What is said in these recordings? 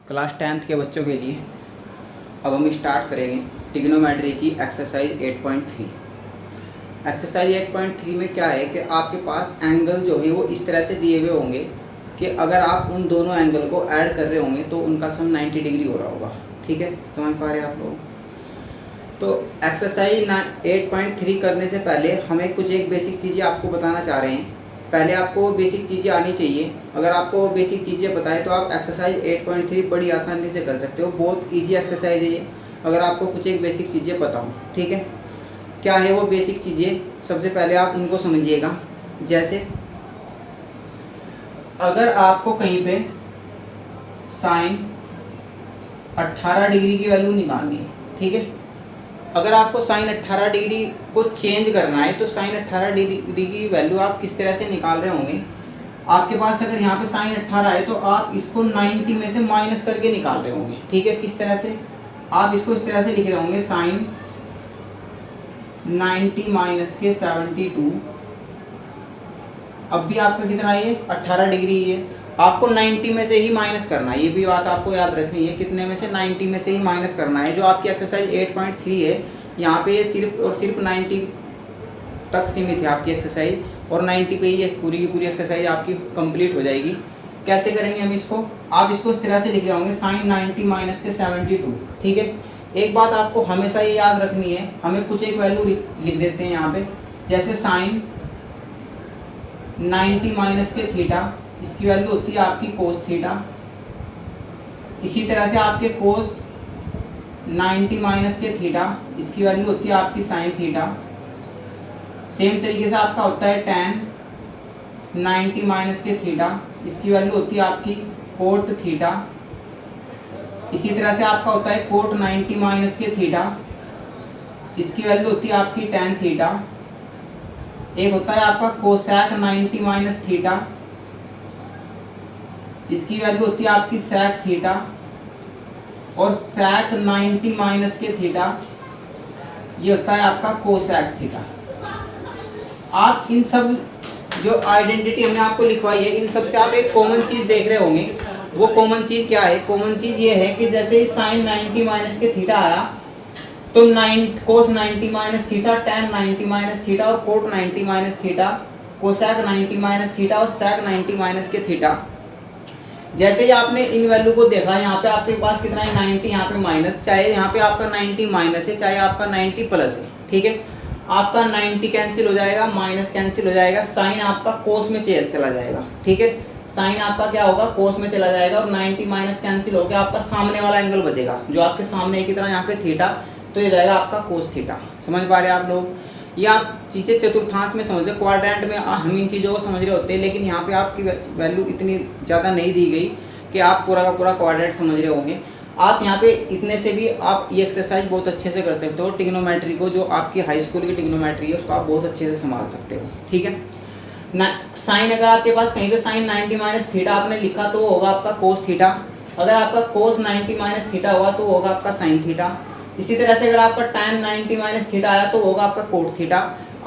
Class 10th के बच्चों के लिए अब हम स्टार्ट करेंगे ट्रिग्नोमेट्री की एक्सरसाइज 8.3। एक्सरसाइज 8.3 में क्या है कि आपके पास एंगल जो है वो इस तरह से दिए हुए होंगे कि अगर आप उन दोनों एंगल को ऐड कर रहे होंगे तो उनका सम 90 डिग्री हो रहा होगा। ठीक है, समझ पा रहे हैं आप लोग? तो एक्सरसाइज 8.3 करने से पहले हमें कुछ एक बेसिक चीज़ें आपको बताना चाह रहे हैं। पहले आपको बेसिक चीज़ें आनी चाहिए। अगर आपको बेसिक चीज़ें बताएं तो आप एक्सरसाइज 8.3 बड़ी आसानी से कर सकते हो। बहुत इजी एक्सरसाइज है ये, अगर आपको कुछ एक बेसिक चीज़ें बताऊँ। ठीक है, क्या है वो बेसिक चीज़ें? सबसे पहले आप उनको समझिएगा। जैसे अगर आपको कहीं पे साइन 18 डिग्री की वैल्यू निकालनी है, ठीक है, अगर आपको साइन 18 डिग्री को चेंज करना है तो साइन 18 डिग्री की वैल्यू आप किस तरह से निकाल रहे होंगे? आपके पास अगर यहाँ पे साइन 18 है तो आप इसको 90 में से माइनस करके निकाल रहे होंगे। ठीक है, किस तरह से? आप इसको इस तरह से लिख रहे होंगे, साइन 90 माइनस के 72। अब भी आपका कितना है? 18 डिग्री है। आपको 90 में से ही माइनस करना है, ये भी बात आपको याद रखनी है। कितने में से? 90 में से ही माइनस करना है। जो आपकी एक्सरसाइज 8.3 है यहाँ पे सिर्फ और सिर्फ 90 तक सीमित है आपकी एक्सरसाइज, और 90 पे ही पूरी की पूरी एक्सरसाइज आपकी कंप्लीट हो जाएगी। कैसे करेंगे हम इसको? आप इसको इस तरह से लिख रहे होंगे, साइन 90 माइनस के 72। ठीक है, एक बात आपको हमेशा ये याद रखनी है, हमें कुछ एक वैल्यू लिख देते हैं यहाँ पे। जैसे साइन 90 माइनस के थीटा, इसकी वैल्यू होती है आपकी कोस थीटा। इसी तरह से आपके कोस 90 माइनस के थीटा, इसकी वैल्यू होती है आपकी साइन थीटा। सेम तरीके से आपका होता है टैन 90 माइनस के थीटा, इसकी वैल्यू होती है आपकी कोट थीटा। इसी तरह से आपका होता है कोट 90 माइनस के थीटा, इसकी वैल्यू होती है आपकी टैन थीटा। एक होता है आपका कोसैक 90 माइनस थीटा, इसकी वैल्यू होती है आपकी सैक थीटा। और सैक 90 माइनस के थीटा, ये होता है आपका कोसैक थीटा। आप इन सब जो आइडेंटिटी हमने आपको लिखवाई है, इन सब से आप एक कॉमन चीज़ देख रहे होंगे। वो कॉमन चीज़ क्या है? कॉमन चीज़ ये है कि जैसे ही साइन 90 माइनस के थीटा आया तो cos 90 minus theta, tan 90 minus theta और cot 90 minus theta, cosec 90 minus theta और सैक 90 माइनस के थीटा। जैसे ही आपने इन वैल्यू को देखा, यहाँ पे आपके पास कितना है? 90, यहाँ पे माइनस, चाहे यहाँ पे आपका 90 माइनस है चाहे आपका 90 प्लस है। ठीक है, आपका 90 कैंसिल हो जाएगा, माइनस कैंसिल हो जाएगा, साइन आपका कोस में चला जाएगा। ठीक है, साइन आपका क्या होगा? कोस में चला जाएगा, और 90 माइनस कैंसिल होकर आपका सामने वाला एंगल बचेगा, जो आपके सामने की तरह यहाँ पे थीटा, तो ये जाएगा आपका कोस थीटा। समझ पा रहे हैं आप लोग? ये आप चीज़ें चतुर्थांश में समझ रहे, क्वाड्रेंट में हम इन चीज़ों को समझ रहे होते हैं, लेकिन यहाँ पे आपकी वैल्यू इतनी ज़्यादा नहीं दी गई कि आप पूरा का पूरा क्वाड्रेंट समझ रहे होंगे। आप यहाँ पे इतने से भी आप ये एक्सरसाइज बहुत अच्छे से कर सकते हो। ट्रिग्नोमेट्री को, जो आपकी हाई स्कूल की ट्रिग्नोमेट्री है, उसको आप बहुत अच्छे से संभाल सकते हो। ठीक है, साइन अगर आपके पास कहीं पे साइन 90 माइनस थीटा आपने लिखा तो होगा आपका कोस थीटा। अगर आपका कोस 90 माइनस थीटा हुआ तो होगा आपका साइन थीटा। इसी तरह से अगर आपका टैन 90 माइनस थीटा आया तो होगा आपका कोट थीटा।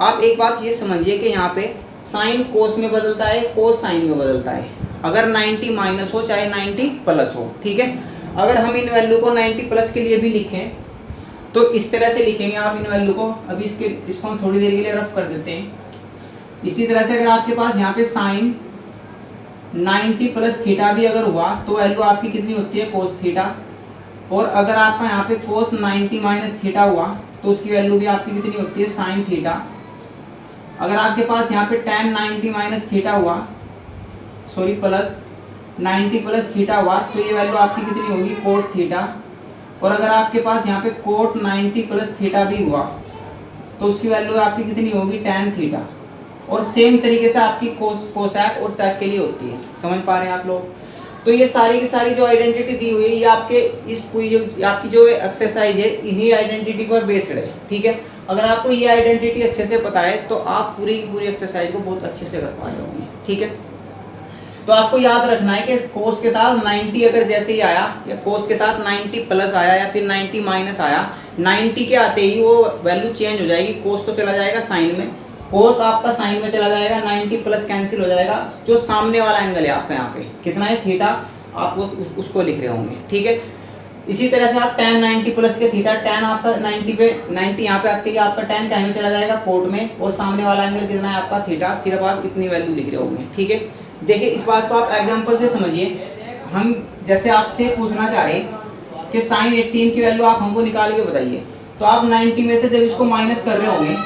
आप एक बात ये समझिए कि यहाँ पे साइन कोस में बदलता है, कोस साइन में बदलता है, अगर 90 माइनस हो चाहे 90 प्लस हो। ठीक है, अगर हम इन वैल्यू को 90 प्लस के लिए भी लिखें तो इस तरह से लिखेंगे आप इन वैल्यू को। अभी इसको हम थोड़ी देर के लिए रफ कर देते हैं। इसी तरह से अगर आपके पास यहाँ पे साइन 90 प्लस थीटा भी अगर हुआ तो वैल्यू आपकी कितनी होती है? Cos theta. और अगर आपका यहाँ पे कोस 90 माइनस थीटा हुआ तो उसकी वैल्यू भी आपकी कितनी होती है? Sine theta. अगर आपके पास यहाँ पे टैन 90 माइनस थीटा हुआ, सॉरी प्लस 90 प्लस थीटा हुआ तो ये वैल्यू आपकी कितनी होगी? Cot theta. और अगर आपके पास यहाँ पे कोट 90 प्लस थीटा भी हुआ तो उसकी वैल्यू आपकी कितनी होगी? Tan theta. और सेम तरीके से आपकी कोसैक और सैक के लिए होती है। समझ पा रहे हैं आप लोग? तो ये सारी की सारी जो आइडेंटिटी दी हुई है, ये आपके इस पूरी जो आपकी जो एक्सरसाइज है, इन्हीं आइडेंटिटी पर बेस्ड है। ठीक है, अगर आपको ये आइडेंटिटी अच्छे से पता है तो आप पूरी की पूरी एक्सरसाइज को बहुत अच्छे से कर पा रहे होंगे। ठीक है, तो आपको याद रखना है कि कोस के साथ 90 अगर जैसे ही आया, या कोस के साथ 90 प्लस आया या फिर 90 माइनस आया, 90 के आते ही वो वैल्यू चेंज हो जाएगी। कोस तो चला जाएगा साइन में, कोस आपका साइन में चला जाएगा, 90 प्लस कैंसिल हो जाएगा। जो सामने वाला एंगल है आपका यहाँ पे कितना है? थीटा। आप उसको लिख रहे होंगे, ठीक है। इसी तरह से आप tan 90 प्लस के थीटा, tan आपका 90 पे 90 यहाँ पे आती है, आपका tan कहीं में चला जाएगा कोट में, और सामने वाला एंगल कितना है आपका थीटा, सिर्फ आप इतनी वैल्यू लिख रहे होंगे, ठीक है। देखिए इस बात को आप एग्जाम्पल से समझिए। हम जैसे आपसे पूछना चाह रहे हैं कि sin 18 की वैल्यू आप हमको निकाल के बताइए, तो आप 90 में से जब इसको माइनस कर रहे होंगे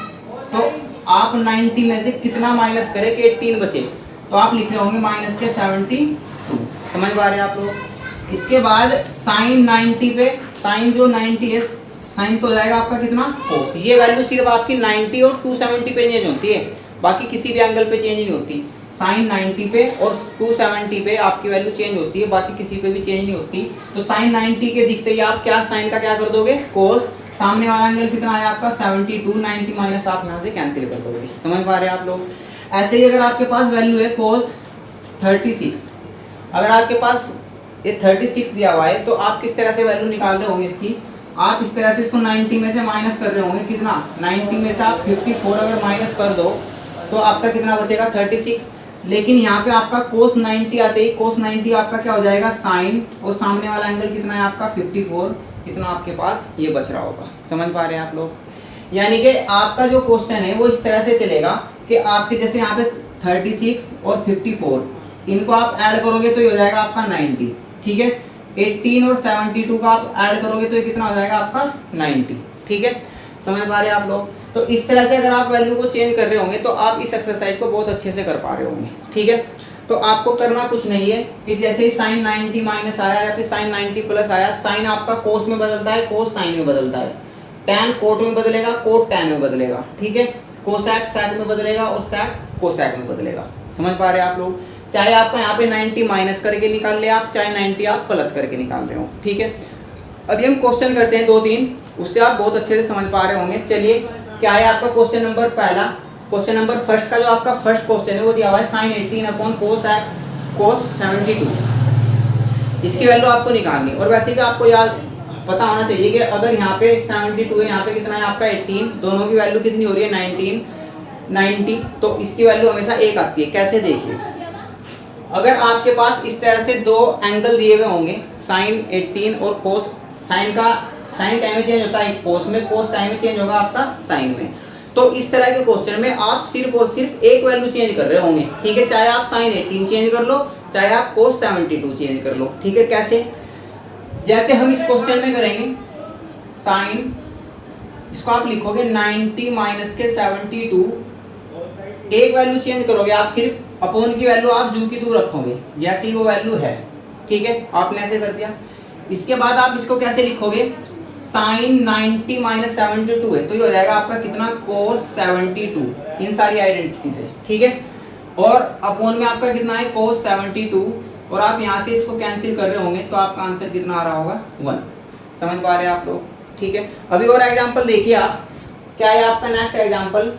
तो आप 90 में से कितना माइनस करें कि 18 बचे, तो आप लिख रहे होंगे माइनस के 72। समझ पा रहे हैं आप लोग। इसके बाद साइन 90 पे, साइन जो 90 है, साइन तो हो जाएगा आपका कितना कोस। ये वैल्यू सिर्फ आपकी 90 और 270 पे चेंज होती है, बाकी किसी भी एंगल पे चेंज नहीं होती। साइन 90 पे और 270 पे आपकी वैल्यू चेंज होती है, बाकी किसी पे भी चेंज नहीं होती। तो साइन 90 के दिखते ही आप क्या साइन का क्या कर दोगे, कोस। सामने वाला एंगल कितना आया आपका 72, 90 माइनस आप यहाँ से कैंसिल कर दोगे। समझ पा रहे हैं आप लोग। ऐसे ही अगर आपके पास वैल्यू है कोस 36, अगर आपके पास ये 36 दिया हुआ है, तो आप किस तरह से वैल्यू निकाल रहे होंगे इसकी, आप इस तरह से इसको 90 में से माइनस कर रहे होंगे। कितना, 90 में से आप 54 अगर माइनस कर दो तो आपका कितना बचेगा 36। लेकिन यहाँ पे आपका कोस 90 आते ही कोस 90 आपका क्या हो जाएगा साइन, और सामने वाला एंगल कितना है आपका 54, कितना आपके पास ये बच रहा होगा। समझ पा रहे हैं आप लोग। यानी कि आपका जो क्वेश्चन है वो इस तरह से चलेगा कि आपके जैसे यहाँ पे 36 और 54 इनको आप ऐड करोगे तो ये हो जाएगा आपका 90, ठीक है। 18 और 72 का आप ऐड करोगे तो ये कितना हो जाएगा आपका 90, ठीक है। समझ पा रहे हैं आप लोग। तो इस तरह से अगर आप वैल्यू को चेंज कर रहे होंगे तो आप इस एक्सरसाइज को बहुत अच्छे से कर पा रहे होंगे, ठीक है। तो आपको करना कुछ नहीं है कि जैसे ही साइन 90 माइनस आया या फिर साइन 90 प्लस आया, साइन आपका कोस में बदलता है, कोस साइन में बदलता है, टैन कोट में बदलेगा, कोट टैन में बदलेगा, ठीक है। कोसैक सैक में बदलेगा और सैक कोसैक में बदलेगा। समझ पा रहे हैं आप लोग। चाहे आपका यहाँ पे 90 माइनस करके निकाल ले आप, चाहे 90 आप प्लस करके निकाल रहे हो, ठीक है। अभी हम क्वेश्चन करते हैं 2-3, उससे आप बहुत अच्छे से समझ पा रहे होंगे। चलिए क्या है आपका क्वेश्चन नंबर पहला, क्वेश्चन नंबर फर्स्ट का जो आपका फर्स्ट क्वेश्चन है वो दिया हुआ है साइन 18 अपॉन कोस 72। इसकी वैल्यू आपको निकालनी, और वैसे भी आपको याद पता होना चाहिए कि अगर यहाँ पे 72 है, यहाँ पे कितना है आपका 18, दोनों की वैल्यू कितनी हो रही है 90, तो इसकी वैल्यू हमेशा 1 आती है। कैसे, देखिए अगर आपके पास इस तरह से दो एंगल दिए हुए होंगे साइन 18 और कोस, साइन टाइम में चेंज होता है कोस में, कोस टाइम में चेंज होगा आपका साइन में। तो इस तरह के क्वेश्चन में आप सिर्फ और सिर्फ एक वैल्यू चेंज कर रहे होंगे, ठीक है। चाहे आप साइन 18 चेंज कर लो, चाहे आप कोस 72 चेंज कर लो, ठीक है। कैसे, जैसे हम इस क्वेश्चन में करेंगे साइन, इसको आप लिखोगे 90 माइनस के 72, एक वैल्यू चेंज करोगे आप, सिर्फ अपॉन की वैल्यू आप जू की दूर रखोगे जैसी वो वैल्यू है, ठीक है। आपने ऐसे कर दिया। इसके बाद आप इसको कैसे लिखोगे, साइन 90 माइनस 72 है तो ये हो जाएगा आपका कितना कोस 72, इन सारी आइडेंटिटी से, ठीक है। और अपॉन में आपका कितना है कोस 72, और आप यहाँ से इसको कैंसिल कर रहे होंगे तो आपका आंसर कितना आ रहा होगा 1। समझ पा रहे हैं आप लोग, ठीक है। अभी और एग्जांपल देखिए आप, क्या है आपका नेक्स्ट एग्जांपल,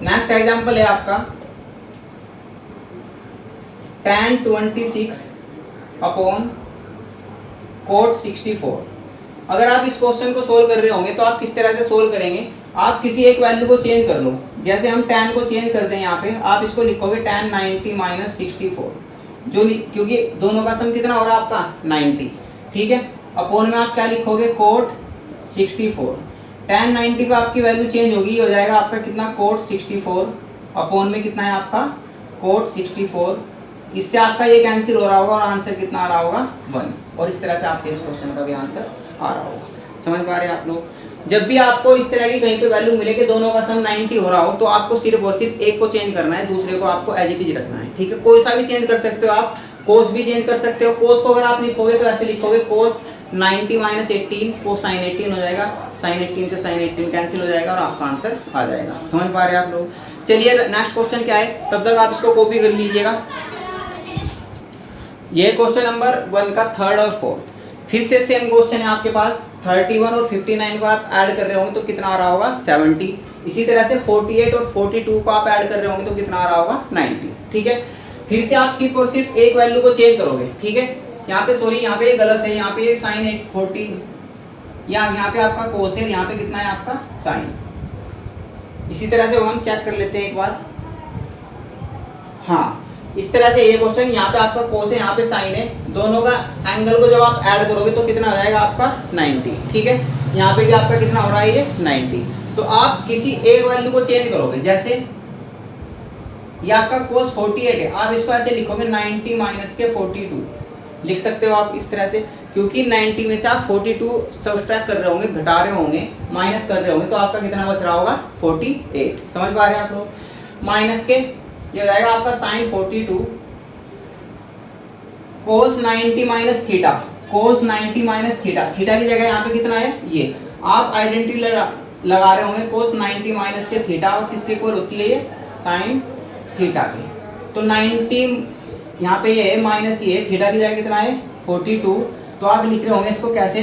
नेक्स्ट एग्जांपल है आपका tan 26 अपॉन कोट 64। अगर आप इस क्वेश्चन को सोल्व कर रहे होंगे तो आप किस तरह से सोल्व करेंगे, आप किसी एक वैल्यू को चेंज कर लो। जैसे हम tan को चेंज करते हैं यहाँ पे, आप इसको लिखोगे tan 90 माइनस 64, जो क्योंकि दोनों का सम कितना हो रहा है आपका 90, ठीक है। अपॉन में आप क्या लिखोगे कोट 64, tan 90 पे आपकी वैल्यू चेंज होगी, हो जाएगा आपका कितना कोट 64, अपॉन में कितना है आपका कोट 64। इससे आपका ये कैंसिल हो रहा होगा और आंसर कितना आ रहा होगा 1, और इस तरह से आपके इस क्वेश्चन का भी आंसर आ रहा होगा। समझ पा रहे हैं आप लोग। जब भी आपको इस तरह की कहीं पे वैल्यू मिले कि दोनों का सम 90 हो रहा हो, तो आपको सिर्फ और सिर्फ एक को चेंज करना है, दूसरे को आपको एज इट इज रखना है, ठीक है। कोई सा भी चेंज कर सकते हो आप, कोस भी चेंज कर सकते हो। कोस को अगर आप लिखोगे तो ऐसे लिखोगे कोस 90 माइनस 18, कोस साइन 18 हो जाएगा, साइन 18 से साइन 18 कैंसिल हो जाएगा और आपका आंसर आ जाएगा। समझ पा रहे हैं आप लोग। चलिए नेक्स्ट क्वेश्चन क्या है, तब तक आप इसको कॉपी कर लीजिएगा। ये क्वेश्चन नंबर 1 का थर्ड और फोर्थ, फिर से सेम क्वेश्चन है आपके पास। 31 और 59 को आप ऐड कर रहे होंगे तो कितना आ रहा होगा 70। इसी तरह से 48 और 42 को आप ऐड कर रहे होंगे तो कितना आ रहा होगा 90, ठीक है। फिर से आप सिर्फ और सिर्फ एक वैल्यू को चेंज करोगे, ठीक है। यहाँ पे सॉरी, यहाँ पे ये गलत है, यहाँ पे साइन 40, यहाँ पे आपका कोस है, यहाँ पे कितना है आपका साइन। इसी तरह से हम चेक कर लेते हैं एक बार। हाँ, इस तरह से ये क्वेश्चन, यहाँ पे आपका कोस है, यहाँ पे साइन है, दोनों का एंगल को जब आप ऐड करोगे तो कितना हो जाएगा आपका 90, ठीक है। यहाँ पे भी आपका कितना हो रहा है ये 90। तो आप किसी एक वैल्यू को चेंज करोगे, जैसे ये आपका कोस 48 है, आप इसको ऐसे लिखोगे 90 माइनस के 42 लिख सकते हो आप इस तरह से, क्योंकि 90 में से आप 42 सब्ट्रैक्ट कर रहे होंगे, घटा रहे होंगे, माइनस कर रहे होंगे, तो आपका कितना बच रहा होगा 48। समझ पा रहे हैं आप लोग। माइनस के ये हो जाएगा आपका साइन 42 कोस 90 माइनस थीटा, कोस 90 माइनस थीटा, थीटा की जगह यहाँ पे कितना है ये, आप आइडेंटिटी लगा रहे होंगे कोस 90 माइनस के थीटा, और किसके इक्वल होती है ये साइन थीटा के। तो 90 यहाँ पे ये है माइनस ये, थीटा की जगह कितना है 42, तो आप लिख रहे होंगे इसको कैसे,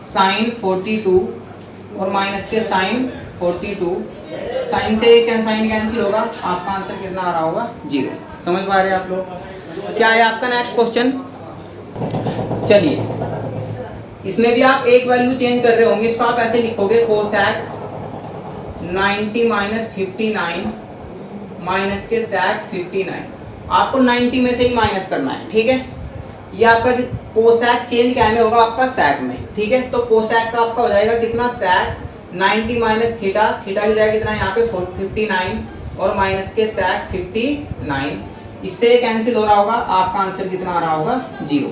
साइन 42 और माइनस के साइन 42, साइन से साइन कैंसिल होगा, आपका आंसर कितना आ रहा होगा 0। समझ पा रहे हैं आप लोग। क्या है आपका नेक्स्ट क्वेश्चन, चलिए इसमें भी आप एक वैल्यू चेंज कर रहे होंगे, इसको आप ऐसे लिखोगे कोसैक 90 माइनस 59 माइनस के सैक 59, आपको 90 में से ही माइनस करना है, ठीक है। ये आपका कोसैक चेंज क्या में होगा आपका सैक में, ठीक है। तो कोसैक का आपका हो जाएगा कितना सैक 90 माइनस थीटा, थीटा की जगह कितना है यहाँ पे 59 और माइनस के सैक 59, इससे कैंसिल हो रहा होगा, आपका आंसर कितना आ रहा होगा 0,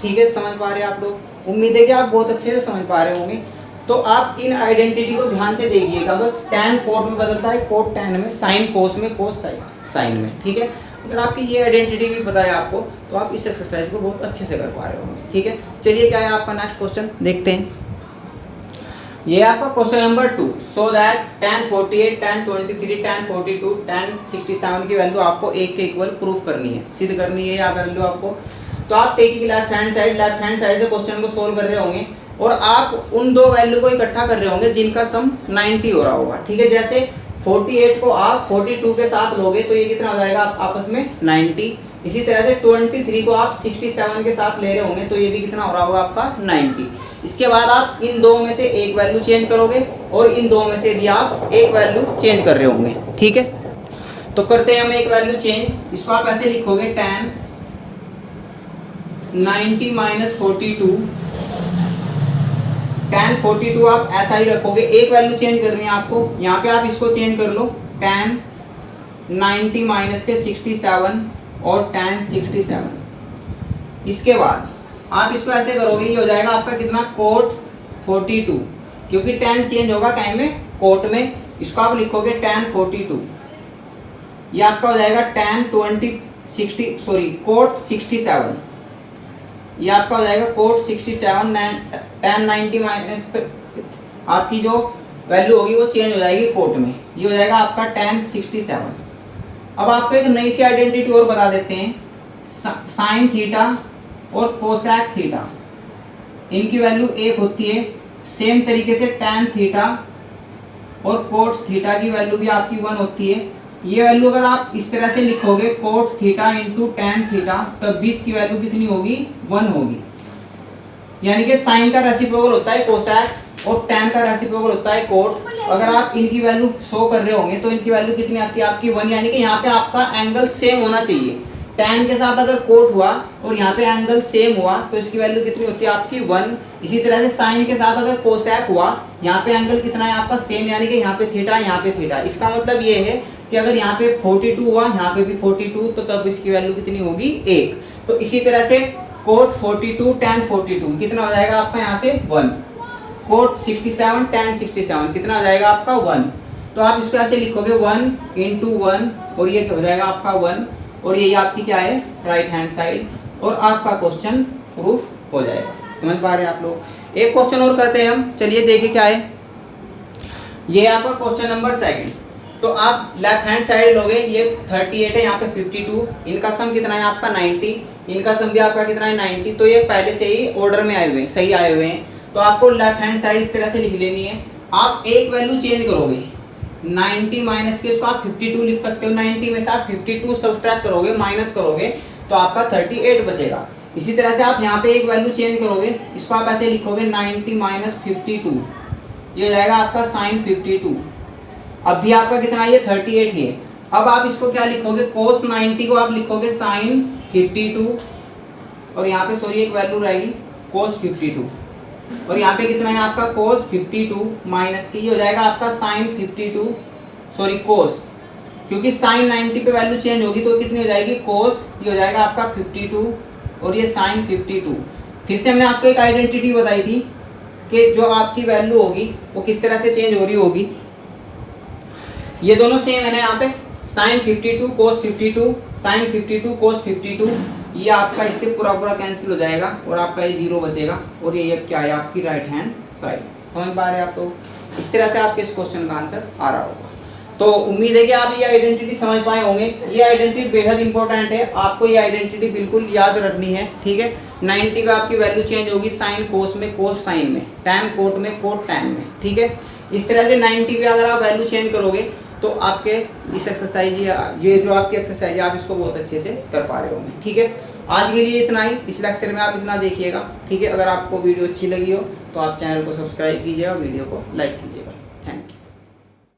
ठीक है। समझ पा रहे हैं आप लोग, उम्मीद है कि आप बहुत अच्छे से समझ पा रहे होंगे। तो आप इन आइडेंटिटी को ध्यान से देखिएगा, बस टैन कोट में बदलता है, कोट टैन में, साइन कोस में, कोस साइन में, ठीक है। अगर आपकी ये आइडेंटिटी भी पता है आपको, तो आप इस एक्सरसाइज को बहुत अच्छे से कर पा रहे होंगे, ठीक है। चलिए क्या है आपका नेक्स्ट क्वेश्चन देखते हैं। ये आपका question number 2, so that tan 48, tan 23, tan 42, tan 67 की वैल्यू आपको एक के इक्वल प्रूफ करनी है, सिद्ध करनी है या वैल्यू आपको। तो आप टेकिंग लेफ्ट हैंड साइड से क्वेश्चन को सोल्व कर रहे होंगे, और आप उन दो वैल्यू को इकट्ठा कर रहे होंगे जिनका सम 90 हो रहा होगा, ठीक है। जैसे 48 को आप 42 के साथ लोगे तो ये कितना हो जाएगा आपस में 90। इसी तरह से 23 को आप 67 के साथ ले रहे होंगे तो ये भी कितना हो रहा होगा आपका 90। इसके बाद आप इन दो में से एक वैल्यू चेंज करोगे, और इन दो में से भी आप एक वैल्यू चेंज कर रहे होंगे, ठीक है। तो करते हैं हम एक वैल्यू चेंज, इसको आप ऐसे लिखोगे tan 90 माइनस 42, tan 42 आप ऐसा ही रखोगे, एक वैल्यू चेंज करनी है आपको, यहाँ पे आप इसको चेंज कर लो tan 90 माइनस के 67 और tan 67। इसके बाद आप इसको ऐसे करोगे, ये हो जाएगा आपका कितना कोट 42, क्योंकि tan चेंज होगा क्या में, कोट में, इसको आप लिखोगे tan 42, ये आपका हो जाएगा tan कोट 67, ये आपका हो जाएगा कोट 67, tan 90 माइनस पे आपकी जो वैल्यू होगी वो चेंज हो जाएगी कोट में, ये हो जाएगा आपका tan 67। अब आपको एक नई सी आइडेंटिटी और बता देते हैं, साइन थीटा और कोसैक थीटा, इनकी वैल्यू एक होती है। सेम तरीके से tan थीटा और कोट थीटा की वैल्यू भी आपकी 1 होती है। ये वैल्यू अगर आप इस तरह से लिखोगे cot theta into tan theta, तब भी इसकी वैल्यू कितनी होगी 1 होगी। यानी कि साइन का रेसिप्रोकल होता है कोसैक और tan का रेसिप्रोकल होता है कोट। अगर आप इनकी वैल्यू शो कर रहे होंगे तो इनकी वैल्यू कितनी आती है आपकी 1, यानी कि यहाँ पे आपका एंगल सेम होना चाहिए। tan के साथ अगर कोट हुआ और यहाँ पे एंगल सेम हुआ तो इसकी वैल्यू कितनी होती है आपकी 1। इसी तरह से साइन के साथ अगर कोसैक हुआ, यहाँ पे एंगल कितना है आपका सेम, यानी कि यहाँ पे थीटा, यहाँ पे थीटा। इसका मतलब ये है कि अगर यहाँ पे 42 हुआ, यहाँ पे भी 42, तो तब इसकी वैल्यू कितनी होगी 1। तो इसी तरह से कोट 42 tan 42 कितना हो जाएगा आपका यहाँ से 1, कोट 67 tan 67 कितना हो जाएगा आपका 1। तो आप इसको ऐसे लिखोगे 1 इंटू 1, और ये हो जाएगा आपका 1, और यही आपकी क्या है राइट हैंड साइड, और आपका क्वेश्चन प्रूफ हो जाएगा। समझ पा रहे हैं आप लोग। एक क्वेश्चन और करते हैं हम, चलिए देखिए क्या है। ये आपका क्वेश्चन नंबर 2। तो आप लेफ्ट हैंड साइड लोगे, ये 38 है, यहाँ पे 52, इनका सम कितना है आपका 90, इनका सम भी आपका कितना है 90। तो ये पहले से ही ऑर्डर में आए हुए हैं, सही आए हुए हैं। तो आपको लेफ्ट हैंड साइड इस तरह से लिख लेनी है। आप एक वैल्यू चेंज करोगे, 90 माइनस के इसको आप 52 लिख सकते हो। 90 में से आप 52 सब्ट्रैक्ट करोगे, माइनस करोगे, तो आपका 38 बचेगा। इसी तरह से आप यहाँ पे एक वैल्यू चेंज करोगे, इसको आप ऐसे लिखोगे 90 माइनस 52, ये हो जाएगा आपका साइन 52। अब भी आपका कितना है, ये 38 ही है। अब आप इसको क्या लिखोगे, cos 90 को आप लिखोगे sin 52 और यहाँ पे सॉरी एक वैल्यू रहेगी cos 52 और यहाँ पे कितना है आपका cos 52 माइनस की हो जाएगा आपका sin 52 सॉरी cos, क्योंकि sin 90 पे वैल्यू चेंज होगी तो कितनी हो जाएगी cos, ये हो जाएगा आपका 52 और ये sin 52। फिर से हमने आपको एक आइडेंटिटी बताई थी कि जो आपकी वैल्यू होगी वो किस तरह से चेंज हो रही होगी। ये दोनों सेम है ना, यहाँ पे sin 52 cos 52 sin 52 cos 52, ये आपका इससे पूरा पूरा कैंसिल हो जाएगा और आपका ये जीरो बचेगा और ये क्या है आपकी राइट हैंड साइड। समझ पा रहे हैं आप? तो इस तरह से आपके इस क्वेश्चन का आंसर आ रहा होगा। तो उम्मीद है कि आप ये आइडेंटिटी समझ पाए होंगे। ये आइडेंटिटी बेहद इंपॉर्टेंट है, आपको ये आइडेंटिटी बिल्कुल याद रखनी है, ठीक है। 90 का आपकी वैल्यू चेंज होगी साइन कोस में, कोस साइन में, टैन कोट में, कोट टैन में, ठीक है। इस तरह से 90 पे अगर आप वैल्यू चेंज करोगे तो आपके इस एक्सरसाइज ये जो आपकी एक्सरसाइज है आप इसको बहुत अच्छे से कर पा रहे होंगे, ठीक है। आज के लिए इतना ही, इस लेक्चर में आप इतना देखिएगा, ठीक है। अगर आपको वीडियो अच्छी लगी हो तो आप चैनल को सब्सक्राइब कीजिए और वीडियो को लाइक कीजिए।